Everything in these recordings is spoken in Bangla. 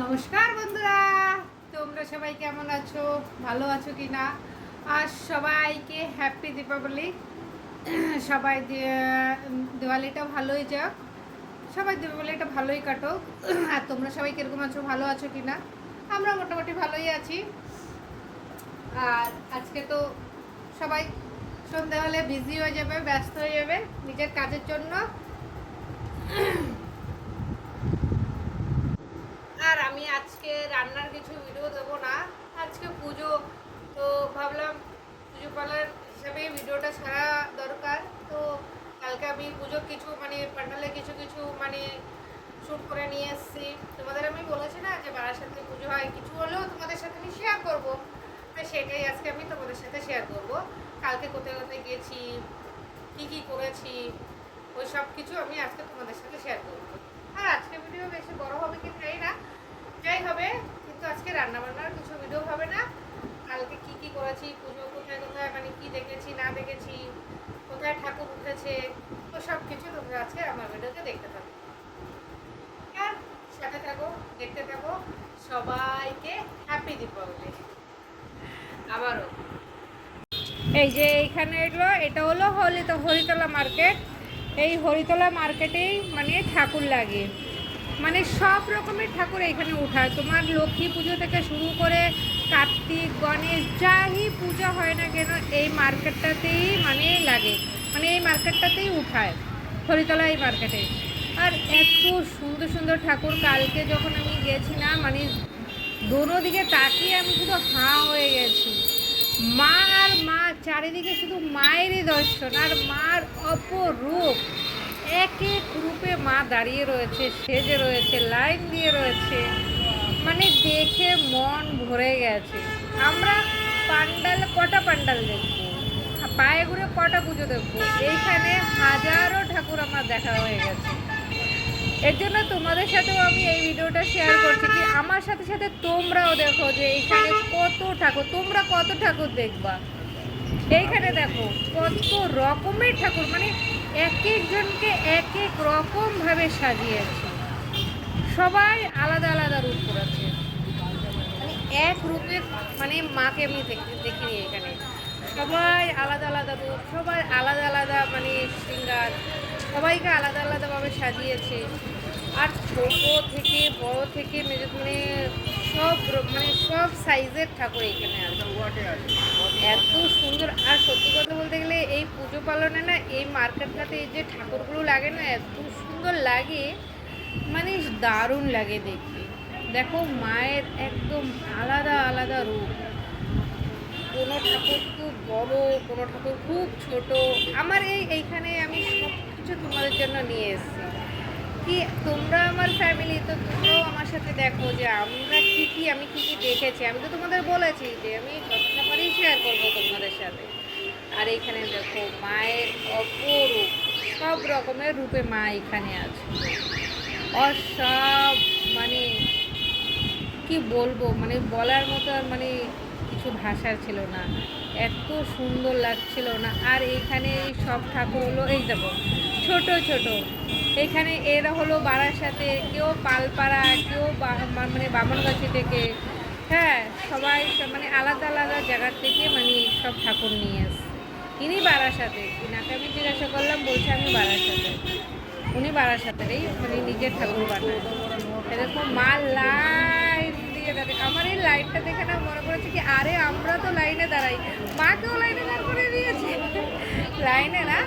নমস্কার বন্ধুরা, তোমরা সবাই কেমন আছো? ভালো আছো কি না? আর সবাইকে হ্যাপি দীপাবলি। সবাই দিওয়ালিটা ভালোই যাক, সবাই দিওয়ালিটা ভালোই কাটুক। আর তোমরা সবাই কীরকম আছো, ভালো আছো কি না? আমরা মোটামুটি ভালোই আছি। আর আজকে তো সবাই সন্ধ্যা হলে বিজি হয়ে যাবে, ব্যস্ত হয়ে যাবে নিজের কাজের জন্য। আর আমি আজকে রান্নার কিছু ভিডিও দেবো না, আজকে পুজো, তো ভাবলাম পুজো পালার হিসাবে ভিডিওটা ছাড়া দরকার। তো কালকে আমি পুজোর কিছু প্যান্ডেলে কিছু কিছু শ্যুট করে নিয়ে এসেছি। তোমাদের আমি বলেছি না যে বারাসাতে পুজো হয়, কিছু হলেও তোমাদের সাথে আমি শেয়ার করবো। তো সেটাই আজকে আমি তোমাদের সাথে শেয়ার করব। কালকে কোথায় কোথায় গেছি, কী কী করেছি, ওই সব কিছু আমি আজকে তোমাদের সাথে শেয়ার করবো। আর আজকে ভিডিও বেশি বড় হবে কি জানি না, যাই হবে, কিন্তু আজকে রান্নাবান্নার কিছু ভিডিও হবে না। কালকে কি কি করেছি, পুজো কোথায় কোথায় কি দেখেছি না দেখেছি, কোথায় ঠাকুর উঠেছে, তো সব কিছু তোমরা আজকে আমার ভিডিওতে দেখতে পাবে। আর সাথে থাকো, দেখতে থাকো। সবাইকে হ্যাপি দীপাবলি আবারও। এই যে এইখানে এটা হলো হরিতলা মার্কেট। এই হরিতলা মার্কেটেই ঠাকুর লাগে, সব রকমের ঠাকুর এখানে উঠায়। তোমার লক্ষ্মী পুজো থেকে শুরু করে কার্তিক, গণেশ, যাই পূজা হয় না কেন এই মার্কেটটাতেই লাগে, এই মার্কেটটাতেই উঠায়, হরিতলা এই মার্কেটে। আর এত সুন্দর সুন্দর ঠাকুর, কালকে যখন আমি গেছি না দোনো দিকে তাকিয়ে আমি শুধু হাঁ হয়ে গেছি। মা আর মা, চারিদিকে শুধু মায়েরই দর্শন, আর মার অপরূপ, এক এক রূপে মা দাঁড়িয়ে রয়েছে, সেজে রয়েছে, লাইন দিয়ে রয়েছে, দেখে মন ভরে গেছে। আমরা কটা পান্ডাল দেখবো, পায়ে ঘুরে কটা পুজো দেখবো, এইখানে হাজারো ঠাকুর আমার দেখা হয়ে গেছে। এর জন্য তোমাদের সাথেও আমি এই ভিডিওটা শেয়ার করছি কি আমার সাথে সাথে তোমরাও দেখো যে এইখানে কত ঠাকুর, তোমরা কত ঠাকুর দেখবা। এইখানে দেখো কত রকমের ঠাকুর, এক একজনকে এক এক রকমভাবে সাজিয়েছে, সবাই আলাদা আলাদা রূপ করেছে। এক রূপের মাকে আমি দেখিনি এখানে, সবাই আলাদা আলাদা রূপ, সবাই আলাদা আলাদা শৃঙ্গার, সবাইকে আলাদা আলাদাভাবে সাজিয়েছে। আর ছোটো থেকে বড় থেকে সব সব সাইজের ঠাকুর এখানে আছে, এত সুন্দর। আর সত্যি কথা বলতে গেলে এই পুজো পালনে না, এই মার্কেটটাতে এই যে ঠাকুরগুলো লাগে না, এত সুন্দর লাগে, দারুণ লাগে দেখতে। দেখো মায়ের একদম আলাদা আলাদা রূপ, কোনো ঠাকুর খুব বড়, কোনো ঠাকুর খুব ছোট। আমার এইখানে আমি সব কিছু তোমাদের জন্য নিয়ে এসেছি, কি তোমরা আমার ফ্যামিলি, তো তোমরাও আমার সাথে দেখো যে আমরা আমি কী কী দেখেছি। আমি তো তোমাদের বলেছি যে আমি যতটা পারি শেয়ার করবো তোমাদের সাথে। আর এইখানে দেখো মায়ের অপরূপ, সব রকমের রূপে মা এখানে আছে। আর সব কি বলবো, বলার মতো আর কিছু ভাষার ছিল না, এত সুন্দর লাগছিল না। আর এইখানে এই সব ঠাকুর হলো, এই দেখো ছোট ছোট, এখানে এরা হলো বারাসাতে, কেউ পালপাড়া, কেউ বামনগাছি থেকে, হ্যাঁ সবাই আলাদা আলাদা জায়গার থেকে সব ঠাকুর নিয়ে আসছে। ইনি বারাসাতে, ইনাকে আমি জিজ্ঞাসা করলাম, বলছে আমি বারাসাতে, উনি বারাসাতেরই নিজের ঠাকুর বানায়। এরকম মা লাইন দিয়ে দাঁড়িয়ে, আমার এই লাইনটা দেখে না মনে করেছে কি আরে আমরা তো লাইনে দাঁড়াই, মাকেও লাইনে দাঁড় করে দিয়েছে। লাইনে না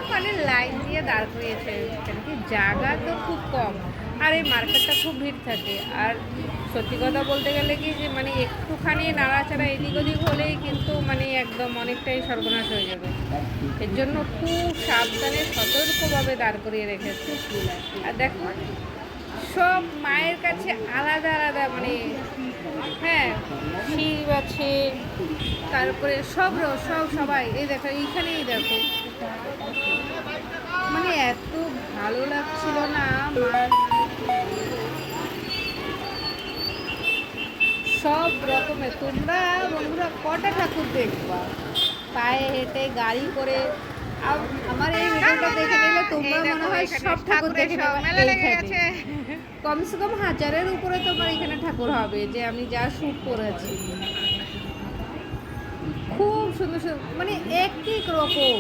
লাইন দিয়ে দাঁড় করিয়েছে, কেন কি জায়গা তো খুব কম, আর এই মার্কেটটা খুব ভিড় থাকে। আর সত্যি কথা বলতে গেলে কি যে একটুখানি নাড়াচাড়া এদিক ওদিক হলেই কিন্তু একদম অনেকটাই সর্বনাশ হয়ে যাবে। এর জন্য খুব সাবধানে সতর্কভাবে দাঁড় করিয়ে রেখেছে। আর দেখো সব মায়ের কাছে আলাদা আলাদা, হ্যাঁ শিব আছে, তারপরে সবাই এই দেখো এইখানেই দেখো, এত ভালো লাগছিল না মার, সব রকমের। তোমরা বন্ধুরা কটা ঠাকুর দেখবা, পায়ে হেঁটে, গাড়ি করে। আমার এই ভিডিওটা দেখে নিলে তোমরা মনে হয় সব ঠাকুর দেখে নেবে। কমসে কম 1000-এর উপরে তোমার এখানে ঠাকুর হবে, যে আমি যা শ্যুট করেছি। খুব সুন্দর সুন্দর, মানে এক এক রকম,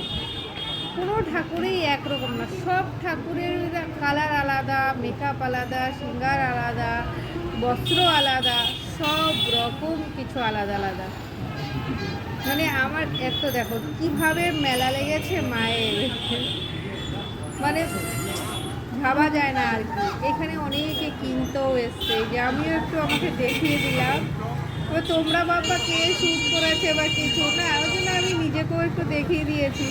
কোনো ঠাকুরই একরকম না। সব ঠাকুরের কালার আলাদা, মেকআপ আলাদা, শৃঙ্গার আলাদা, বস্ত্র আলাদা, সব রকম কিছু আলাদা আলাদা। মানে আমার এত দেখো কিভাবে মেলা লেগেছে মায়ের, মানে ভাবা যায় না আর কি। এখানে অনেকে কিনতেও এসছে, যে আমিও একটু আমাকে দেখিয়ে দিলাম। এবার তোমরা বাবা কে শ্যুট করেছে বা কিছু না, ওই জন্য আমি নিজেকেও একটু দেখিয়ে দিয়েছি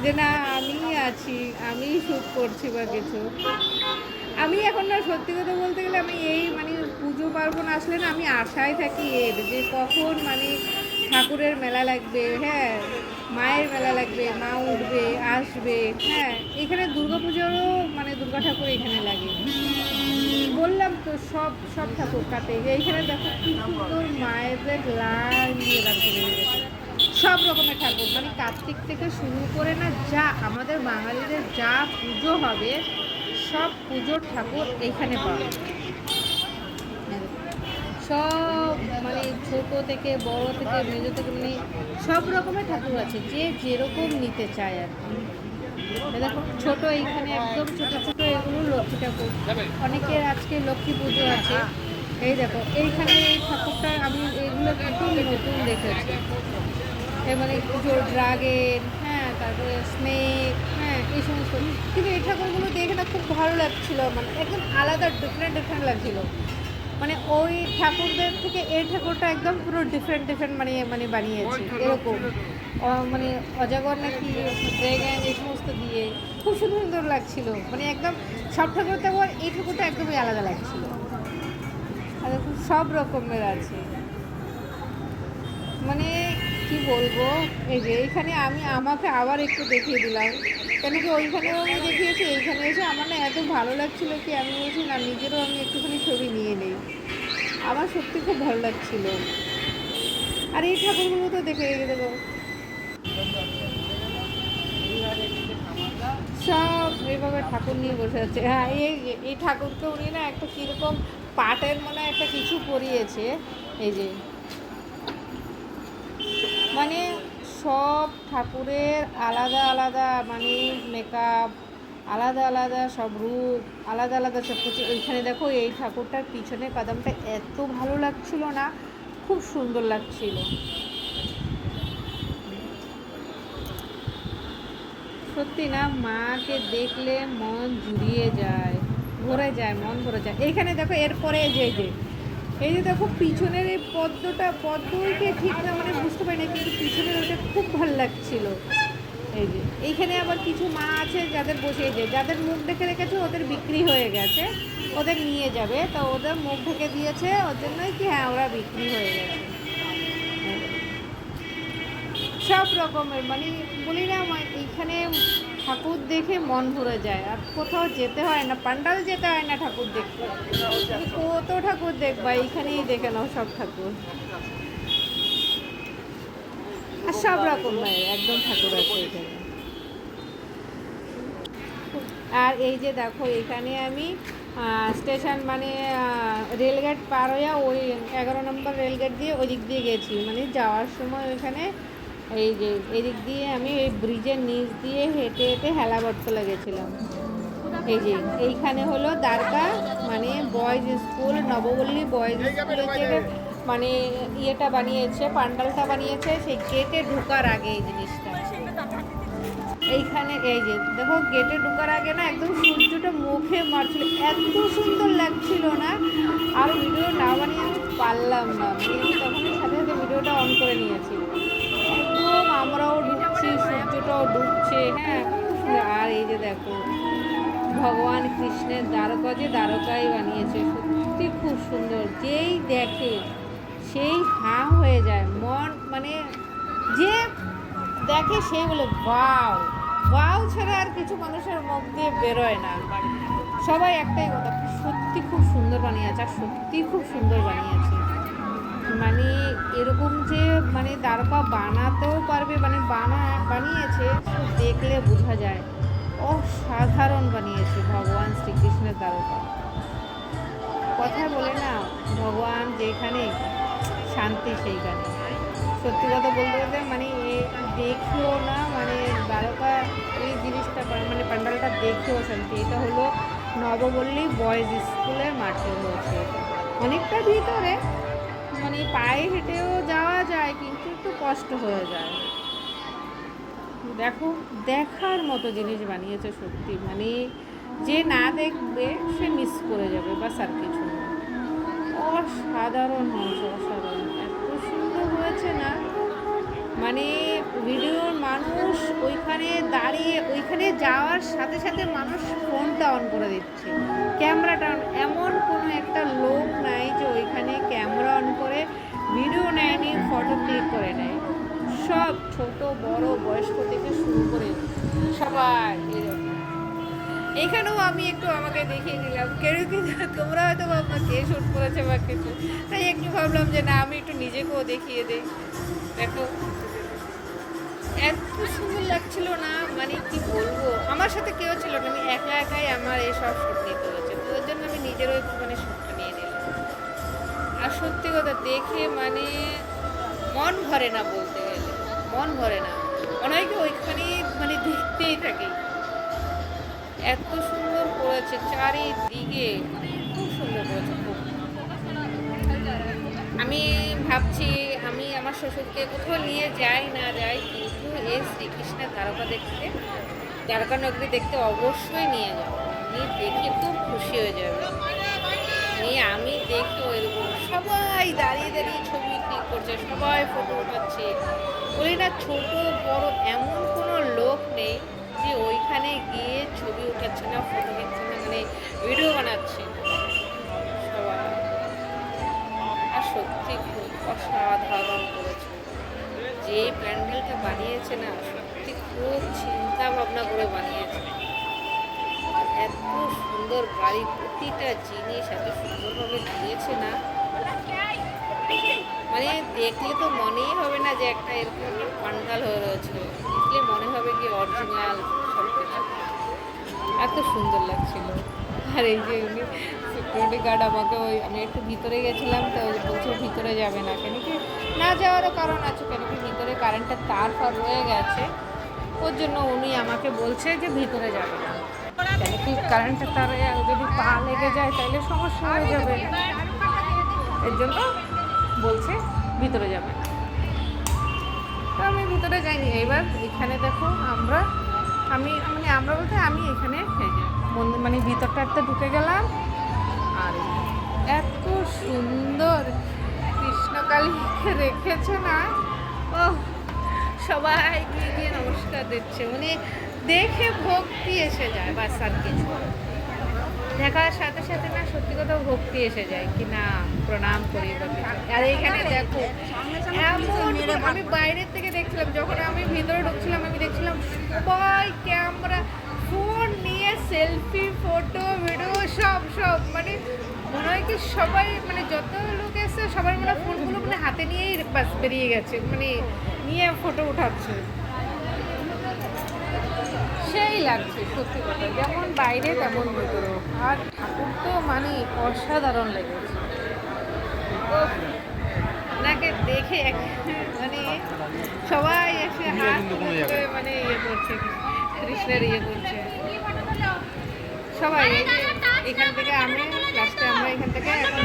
যে না আমি আছি, আমি শ্যুট করছি বা কিছু। আমি এখন না সত্যি কথা বলতে গেলে আমি এই মানে পুজো পার্বণ আসলে না আমি আশায় থাকি এর, যে কখন মানে ঠাকুরের মেলা লাগবে, হ্যাঁ মায়ের মেলা লাগবে, মা উঠবে আসবে। হ্যাঁ এখানে দুর্গা পুজোরও মানে দুর্গা ঠাকুর এখানে লাগে, বললাম তো সব সব ঠাকুর কাটে। এইখানে দেখো কি সুন্দর মায়েদের লাইন দিয়ে রাখতে লেগেছে, সব রকমের ঠাকুর, মানে কার্তিক থেকে শুরু করে না যা আমাদের বাঙালিদের যা পুজো হবে সব পুজোর ঠাকুর এইখানে পাবে। সব মানে ছোট থেকে বড় থেকে মেজো থেকে মানে সব রকমের ঠাকুর আছে, যে যেরকম নিতে চায় আর কি। দেখো ছোট এইখানে একদম ছোট ছোট এগুলো লক্ষ্মী ঠাকুর, অনেকের আজকে লক্ষ্মী পুজো আছে। এই দেখো এইখানে এই ঠাকুরটা আমি এগুলো একদম নতুন দেখেছি, মানে পুজোর ড্রাগন, হ্যাঁ তারপরে স্নেক, হ্যাঁ এই সমস্ত। কিন্তু এই ঠাকুরগুলো দেখে না খুব ভালো লাগছিলো, মানে একদম আলাদা ডিফারেন্ট ডিফারেন্ট লাগছিলো। মানে ওই ঠাকুরদের থেকে এই ঠাকুরটা একদম পুরো ডিফারেন্ট ডিফারেন্ট মানে মানে বানিয়েছে এরকম, মানে অজাগর নাকি ড্রাগন এই সমস্ত দিয়ে খুব সুন্দর সুন্দর লাগছিলো। মানে একদম সব ঠাকুর থেকে এই ঠাকুরটা একদমই আলাদা লাগছিলো, আর সব রকমের আছে। মানে কি বলবো, এই যে এইখানে আমি আমাকে আবার একটু দেখিয়ে দিলাম, কেন কি ওইখানেও আমি দেখিয়েছি, এইখানে এসে আমার না এত ভালো লাগছিল কি আমি বলছি না নিজেরও আমি একটুখানি ছবি নিয়ে নেই, আমার সত্যি খুব ভালো লাগছিল। আর এই ঠাকুরগুলো তো দেখে দেবো সব এইভাবে ঠাকুর নিয়ে বসে আছে। হ্যাঁ এই ঠাকুরকে উনি না একটা কীরকম পাটের মনে একটা কিছু পরিয়েছে, এই যে মানে সব ঠাকুরের আলাদা আলাদা মানে মেকআপ, আলাদা আলাদা সব রূপ, আলাদা আলাদা সব কিছু। এইখানে দেখো এই ঠাকুরটার পিছনে কদমটা এত ভালো লাগছিল না, খুব সুন্দর লাগছিল সত্যি না। মাকে দেখলে মন জুড়িয়ে যায়, ভরে যায়, মন ভরে যায়। এইখানে দেখো এরপরে এই যে দেখো পিছনের এই পদ্মকে ঠিক না মানে বুঝতে পারি না, কিন্তু পিছনের ওটা খুব ভালো লাগছিল। এই যে এইখানে আবার কিছু মা আছে যাদের বসে, যাদের মুখ দেখে রেখেছে ওদের বিক্রি হয়ে গেছে, ওদের নিয়ে যাবে, তো ওদের মুখ ঢেকে দিয়েছে, ওর জন্যই কি হ্যাঁ ওরা বিক্রি হয়ে গেছে। সব রকমের মানে বলি না এইখানে ঠাকুর দেখে মন ভরে যায়, আর কোথাও যেতে হয় না, পান্ডাল যেতে হয় না ঠাকুর দেখতে। কত ঠাকুর দেখবা এইখানেই দেখে নাও সব ঠাকুর, আর সব রকমের একদম ঠাকুর আছে এখানে। আর এই যে দেখো এখানে আমি স্টেশন মানে রেলগেট পার হয়ে ওই 11 নম্বর রেলগেট দিয়ে ওই দিক দিয়ে গেছি, মানে যাওয়ার সময় ওইখানে এই যে এদিক দিয়ে আমি ওই ব্রিজের নিচ দিয়ে হেঁটে হেঁটে হেলাবরতলা গেছিলাম। এই যে এইখানে হলো দ্বারকা মানে বয়েজ স্কুল, নবপল্লী বয়েজ স্কুলের যে মানে ইয়েটা বানিয়েছে, পান্ডালটা বানিয়েছে, সেই গেটে ঢোকার আগে এই জিনিসটা। এইখানে এই যে দেখো গেটে ঢোকার আগে না একদম সূর্যটা মুখে মারছিল, এত সুন্দর লাগছিল না। আর ভিডিও না বানিয়ে আমি পারলাম না, মানে তখন সাথে সাথে ভিডিওটা অন করে নিয়েছি। একদম আমরাও ঢুকছি, সূর্যটাও ডুবছে, হ্যাঁ খুব সুন্দর। আর এই যে দেখো ভগবান কৃষ্ণের দ্বারকা, যে দ্বারকাই বানিয়েছে, সত্যি খুব সুন্দর। যেই দেখে সেই হাঁ হয়ে যায় মন, মানে যে দেখে সেই বলে ওয়াও ওয়াও ছাড়া আর কিছু মানুষের মুখ দিয়ে বেরোয় না। সবাই একটাই কথা, সত্যি খুব সুন্দর বানিয়েছে, আর সত্যি খুব সুন্দর বানিয়েছে। মানে এরকম যে মানে দ্বারকা বানাতেও পারবে, মানে বানিয়েছে দেখলে বোঝা যায়, অসাধারণ বানিয়েছে ভগবান শ্রীকৃষ্ণের দ্বারকা, কথায় বলে না, ভগবান যেখানে শান্তি সেইখানে। সত্যি কথা বলতে বলতে মানে দেখেও না মানে দ্বারকা এই জিনিসটা মানে প্যান্ডেলটা দেখেও শান্তি। এটা হলো নবপল্লী বয়েজ স্কুলের মাঠে হয়েছে। অনেকটা ভিতরে, মানে পায়ে হেঁটেও যাওয়া যায় কিন্তু একটু কষ্ট হয়ে যায়। দেখো, দেখার মতো জিনিস বানিয়েছে সত্যি, মানে যে না দেখবে সে মিস করে যাবে, বাস আর কিছু না। অসাধারণ হয়েছে, অসাধারণ, এত সুন্দর হয়েছে না, মানে ভিডিওর মানুষ ওইখানে দাঁড়িয়ে ওইখানে যাওয়ার সাথে সাথে মানুষ ফোনটা অন করে দিচ্ছে, ক্যামেরাটা অন। এমন কোনো একটা লোক নাই যে ওইখানে ক্যামেরা অন করে ভিডিও নেয়নি, ফটো ক্লিক করে নেয়। সব ছোট বড় বয়স্ক থেকে শুরু করে সবাই এরকম। এখানেও আমি একটু আমাকে দেখিয়ে দিলাম, কেউ কি তোমরা হয়তো ভাবনা কে শ্যুট করেছে বা কিছু, তাই একটু ভাবলাম যে না আমি একটু নিজেকেও দেখিয়ে দিই। দেখো এত সুন্দর লাগছিল না, মানে কি বলবো, আমার সাথে কেউ ছিল না, আমি একা একাই আমার এইসব শ্যুট নিতে হয়েছে, তো ওর জন্য আমি নিজেরও একটুখানি শ্যুটটা নিয়ে নিলাম। আর সত্যি কথা দেখে মানে মন ভরে না, বলতে গেলে মন ভরে না, অনেকে ওইখানে মানে দেখতেই থাকে। এত সুন্দর করেছে চারিদিকে, খুব সুন্দর করেছে খুব। আমি ভাবছি আমি আমার শ্বশুরকে কোথাও নিয়ে যাই না যাই, কিন্তু এই শ্রীকৃষ্ণের দ্বারকা দেখতে, দ্বারকা নগরী দেখতে অবশ্যই নিয়ে যাবো। আমি দেখে খুব খুশি হয়ে যাবে। আমি দেখি ওইরকম সবাই দাঁড়িয়ে দাঁড়িয়ে ছবি ক্লিক করছে, সবাই ফটো উঠাচ্ছে। বলি না, ছোট বড় এমন কোনো লোক নেই যে ওইখানে গিয়ে ছবি উঠাচ্ছে না, ফটো দিচ্ছে না, মানে ভিডিও বানাচ্ছে সবাই। আর সত্যি খুব অসাধারণ করেছে, যে প্যান্ডেলটা বানিয়েছে না সত্যি খুব চিন্তা ভাবনা করে বানিয়েছে। এত সুন্দর গাড়ি, প্রতিটা জিনিস এত সুন্দরভাবে দিয়েছে না, মানে দেখলে তো মনেই হবে না যে একটা এরকম একটা পান্ডাল হয়ে রয়েছে, দেখলে মনে হবে কি অরিজিনাল সব কিছু। এত সুন্দর লাগছিল। আর এই যে উনি সিকিউরিটি গার্ড আমাকে আমি একটু ভিতরে গেছিলাম, তো বলছে ভিতরে যাবে না, কেন কি না যাওয়ারও কারণ আছে, কেন কি ভিতরে কারেন্টের তার ফার রয়ে গেছে, ওর জন্য উনি আমাকে বলছে যে ভিতরে যাবে না, কেন কি কারেন্টের তারে যদি পা লেগে যায় তাহলে সমস্যা হয়ে যাবে, এর জন্য বলছে ভিতরে যাবে না। তো আমি ভিতরে যাইনি। এবার এখানে দেখো আমি মানে আমরা বলতে আমি এখানে মন্দির মানে ভিতরটাতে ঢুকে গেলাম। আর এত সুন্দর কৃষ্ণকালীকে রেখেছে না, ও সবাই গিয়ে গিয়ে নমস্কার দিচ্ছে, মানে দেখে ভক্তি এসে যায়, বাস আর কিছু। দেখার সাথে সাথে না সত্যি কথা ভক্তি এসে যায় কি না প্রণাম করি। আর এইখানে দেখো এমন, আমি বাইরের থেকে দেখছিলাম, যখন আমি ভিতরে ঢুকছিলাম আমি দেখছিলাম সবাই ক্যামেরা ফোন নিয়ে সেলফি ফটো ভিডিও সব মানে মনে হয় কি সবাই মানে যত লোক এসে সবাই মানে ফোনগুলো মানে হাতে নিয়েই বাস বেরিয়ে গেছে, মানে নিয়ে ফটো উঠাচ্ছে। সেই লাগছে সত্যি কথা, যেমন বাইরে তেমন ভিতরে। আর ঠাকুর তো মানে অসাধারণ লেগেছে, ওনাকে দেখে মানে সবাই এসে হাত ধরে মানে ইয়ে করছে, কৃষ্ণের ইয়ে করছে সবাই। এখান থেকে আমি লাস্টে আমরা এখান থেকে এখন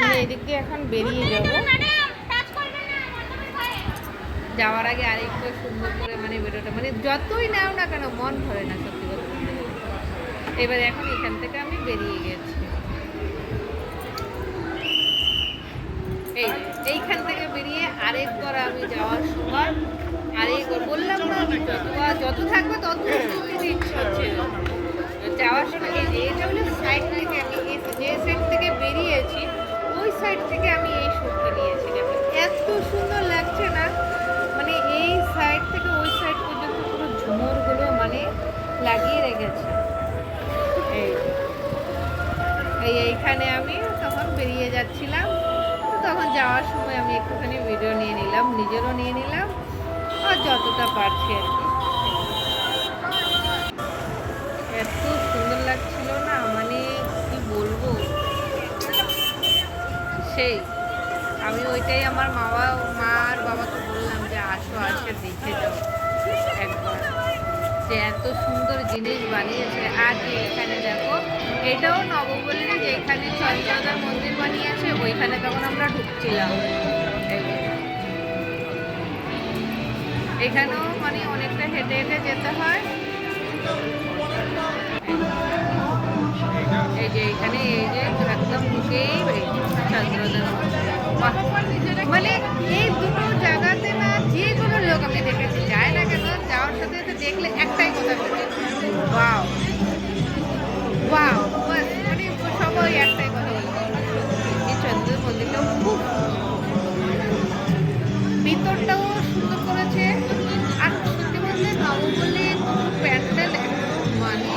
আমি এই দিক দিয়ে এখন বেরিয়ে যাব। যাওয়ার আগে আরেকটু সুন্দর করে মানে ভিডিওটা মানে যতই নাও না কেন মন ভরে না সত্যি কথা বলতে। এবার এখন এখান থেকে আমি বেরিয়ে গেছি, এইখান থেকে বেরিয়ে আরেকবার আমি যাওয়ার সময় আরেকবার বললাম না, যত থাকবে তত শুনতে ইচ্ছে হচ্ছে। যাওয়ার সময় এটা হলো সাইড থেকে আমি যে সাইড থেকে বেরিয়েছি ওই সাইড থেকে আমি এই শ্যুটটা নিয়েছি। এত সুন্দর লাগছে না, মানে এই সাইড থেকে ওই সাইড পর্যন্ত পুরো ঝুমুরগুলো মানে লাগিয়ে রেখেছে। এইখানে আমি তখন বেরিয়ে যাচ্ছিলাম, তখন যাওয়ার সময় আমি একটুখানি ভিডিও নিয়ে নিলাম, নিজেরও নিয়ে নিলাম আর যতটা পারছি আর কি। এত সুন্দর লাগছিল না, মানে কি বলবো। সেই আমি ওইটাই আমার মা আর বাবাকে বললাম যে আসো আসে দেখে যাও একবার, যে এত সুন্দর জিনিস বানিয়েছে। আর যে এখানে দেখো, এটাও নবপল্লী যেখানে চন্দ্রদার মন্দির বানিয়েছে ওইখানে তখন আমরা ঢুকছিলাম। এখানেও মানে অনেকটা হেঁটে হেঁটে যেতে হয়। এই যে এখানে এই যে একদম ঢুকেই চন্দ্রদার মানে এই দুটো জায়গাতে না যে কোনো লোক আমি দেখেছি যায় না কেন, যাওয়ার সাথে সাথে দেখলে একটাই কথা বলে, ওয়াও ওয়াও, বাস মানে সবাই একটাই কথা বলে। এই চন্দ্র মন্দিরটাও খুব ভিতরটাও সুন্দর করেছে। আর সত্যি বলতে নবপল্লী প্যান্ডেল মানে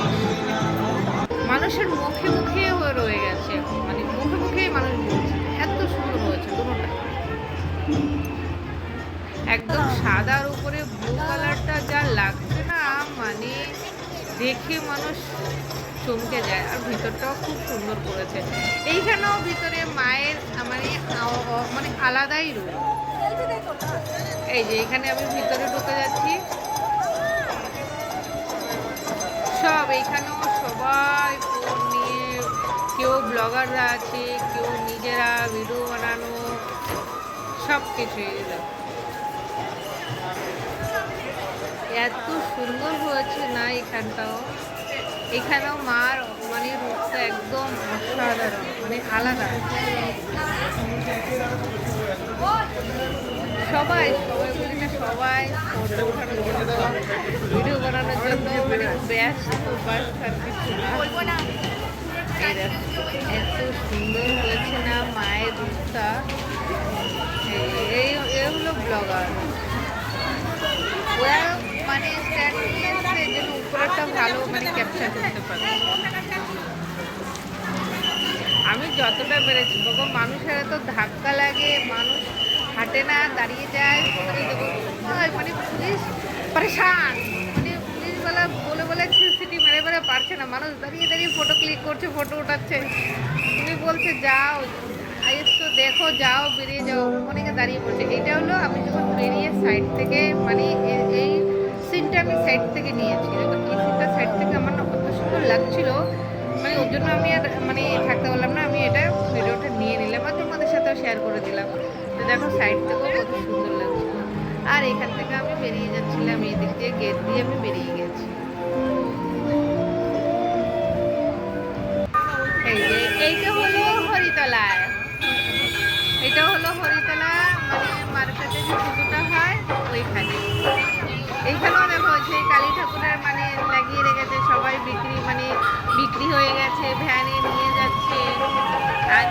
মানুষের মুখে মুখে রয়ে গেছে, মানে মুখে মুখেই মানুষ বলছে এত সুন্দর হয়েছে দুটোটা। একদম সাদার উপরে ব্লু কালারটা যা লাগছে না, মানে দেখে মানুষ চমকে যায়। আর ভিতরটাও খুব সুন্দর করেছে। এইখানেও ভিতরে মায়ের মানে মানে আলাদাই রূপ। এই যে এখানে আমি ভিতরে ঢুকে যাচ্ছি, সব এইখানেও সবাই ফোন নিয়ে, কেউ ব্লগাররা আছে, কেউ নিজেরা ভিডিও বানানো, সব কিছু এত সুন্দর হয়েছে না এখানটাও। এখানেও মার মানে রূপটা একদম অসাধারণ, মানে আলাদা। সবাই সবাই বলি না, সবাই ফটো ওঠানোর জন্য, ভিডিও বানানোর জন্য মানে ব্যস্ত, এত সুন্দর হয়েছে না মায়ের রূপটা। এই হলো ব্লগার, ওরা মানে স্ট্যান্ড নিয়ে এসছে এই জন্য উপরেরটা ভালো মানে ক্যাপচার করতে পারে। আমি যতটা পেরেছি বাবা, মানুষের এত ধাক্কা লাগে, মানুষ হাঁটে না, দাঁড়িয়ে যায়, মানে পুলিশ পরেশান, মানে পুলিশওয়ালা বলে বলে সিটি মেরে মেরে পারছে না, মানুষ দাঁড়িয়ে দাঁড়িয়ে ফটো ক্লিক করছে, ফটো ওঠাচ্ছে। তুমি বলছে যাও এসো দেখো, যাও বেরিয়ে যাও, অনেকে দাঁড়িয়ে পড়ছে। এটা হলো আমি যখন বেরিয়ে সাইড থেকে মানে এই সিনটা আমি সাইড থেকে নিয়েছি, যখন এই সিনটা সাইড থেকে আমার না কত সুন্দর লাগছিল, মানে ওর জন্য আমি আর মানে থাকতে পারলাম না, আমি এটা ভিডিওটা নিয়ে নিলাম আর তোমাদের সাথেও শেয়ার করে দিলাম। তো দেখো সাইড থেকেও কত সুন্দর লাগছিল। আর এখান থেকে আমি বেরিয়ে যাচ্ছিলাম, এই দিক দিয়ে গেট দিয়ে আমি বেরিয়ে গেছি। এই যে এইটা হলো হরিতলায়, এটা হলো হরিতলা মানে মার্কেটে যে পুজোটা হয় ওইখানে। এইখানেও দেখো সেই কালী ঠাকুরের মানে লাগিয়ে রেখেছে, সবাই বিক্রি মানে বিক্রি হয়ে গেছে, ভ্যানে নিয়ে যাচ্ছে। আর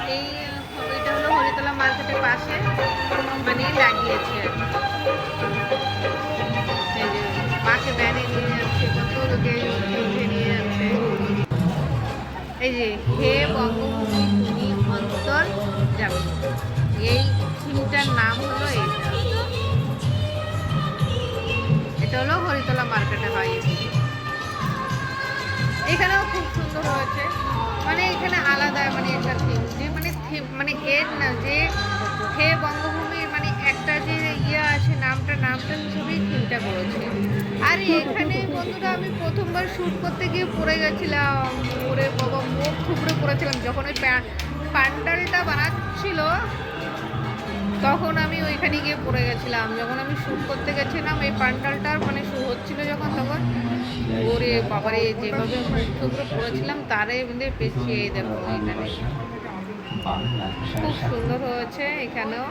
এটা হলো হরিতলা মার্কেটের পাশে মানে লাগিয়েছে, এই যে মাকে ভ্যানে নিয়ে যাচ্ছে, কত লোকে উঠে নিয়ে যাচ্ছে। এই যে হে বঙ্গভূমি তুমি অন্তর যাবে, এই থিমটার নাম হলো এইটা। এটা হলো হরিতলা মার্কেটে হয়। এখানেও খুব সুন্দর হয়েছে, মানে এখানে আলাদা মানে একটা থিম, যে মানে মানে এর না যে হে বঙ্গভূমির মানে একটা যে আছে নামটা হিসেবেই থিমটা করেছে। আর এখানে বন্ধুরা আমি প্রথমবার শ্যুট করতে গিয়ে পড়ে গেছিলাম, পরে বাবা মুখ থুবড়ে পড়েছিলাম। যখন ওই প্যান্ডেলটা বানাচ্ছিল তখন আমি ওইখানে গিয়ে পড়ে গেছিলাম, যখন আমি শ্যুট করতে গেছিলাম এই প্যান্ডেলটার মানে শো হচ্ছিল যখন, তখন ওরে বাবারে যেভাবে মুখ থুবড়ে পড়েছিলাম তারে বেঁধে পেছিয়ে দেখো। এখানে খুব সুন্দর হয়েছে। এখানেও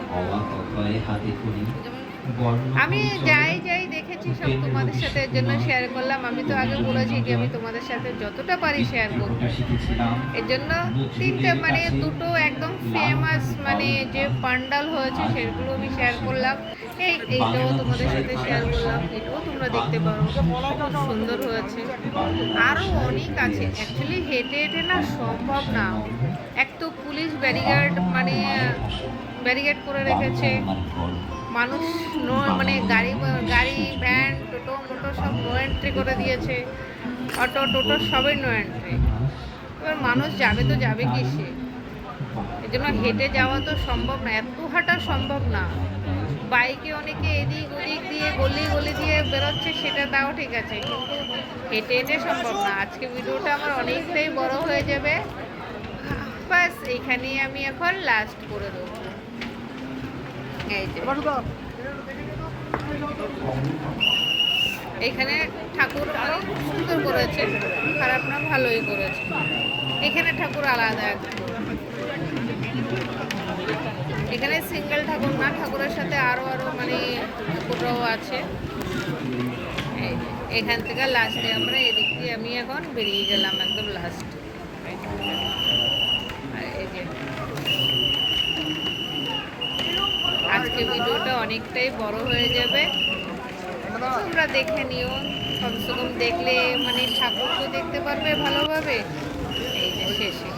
আমি যাই দেখেছি সব তোমাদের সাথে এর জন্য শেয়ার করলাম। আমি তো আগে বলেছি যে আমি তোমাদের সাথে যতটা পারি শেয়ার করব, এর জন্য তিনটে মানে দুটো একদম ফেমাস মানে যে পান্ডাল হয়েছে সেগুলো আমি শেয়ার করলাম। এইটাও তোমাদের সাথে শেয়ার করলাম, এটাও তোমরা দেখতে পারো, খুব সুন্দর হয়েছে। আরও অনেক আছে, অ্যাকচুয়ালি হেঁটে হেঁটে না সম্ভব না। এক তো পুলিশ মানে ব্যারিকেড করে রেখেছে, মানুষ মানে গাড়ি ভ্যান টোটো মোটো সব নো এন্ট্রি করে দিয়েছে, অটো টোটো সবই নো এন্ট্রি। এবার মানুষ যাবে তো যাবে কি সে, জন্য হেঁটে যাওয়া তো সম্ভব না, এত হাঁটা সম্ভব না। বাইকে অনেকে এদিক ওদিক দিয়ে গলি গলি দিয়ে বেরোচ্ছে, সেটা তাও ঠিক আছে, কিন্তু হেঁটে হেঁটে সম্ভব না। আজকে ভিডিওটা আমার অনেকটাই বড় হয়ে যাবে, বাস এইখানেই আমি এখন লাস্ট করে দেবো। এই যে এখানে ঠাকুর অনেক সুন্দর করেছে, খারাপ না, ভালোই করেছে। এখানে ঠাকুর আলাদা একদম, এখানে সিঙ্গেল ঠাকুর না, ঠাকুরের সাথে আরো মানে ঠাকুররাও আছে। এখান থেকে লাস্টে আমরা এদিক দিয়ে আমি এখন বেরিয়ে গেলাম একদম লাস্ট। আজকে ভিডিওটা অনেকটাই বড় হয়ে যাবে, তোমরা দেখে নিও। কমসে কম দেখলে মানে ঠাকুর তো দেখতে পারবে ভালোভাবে। এই যে শেষে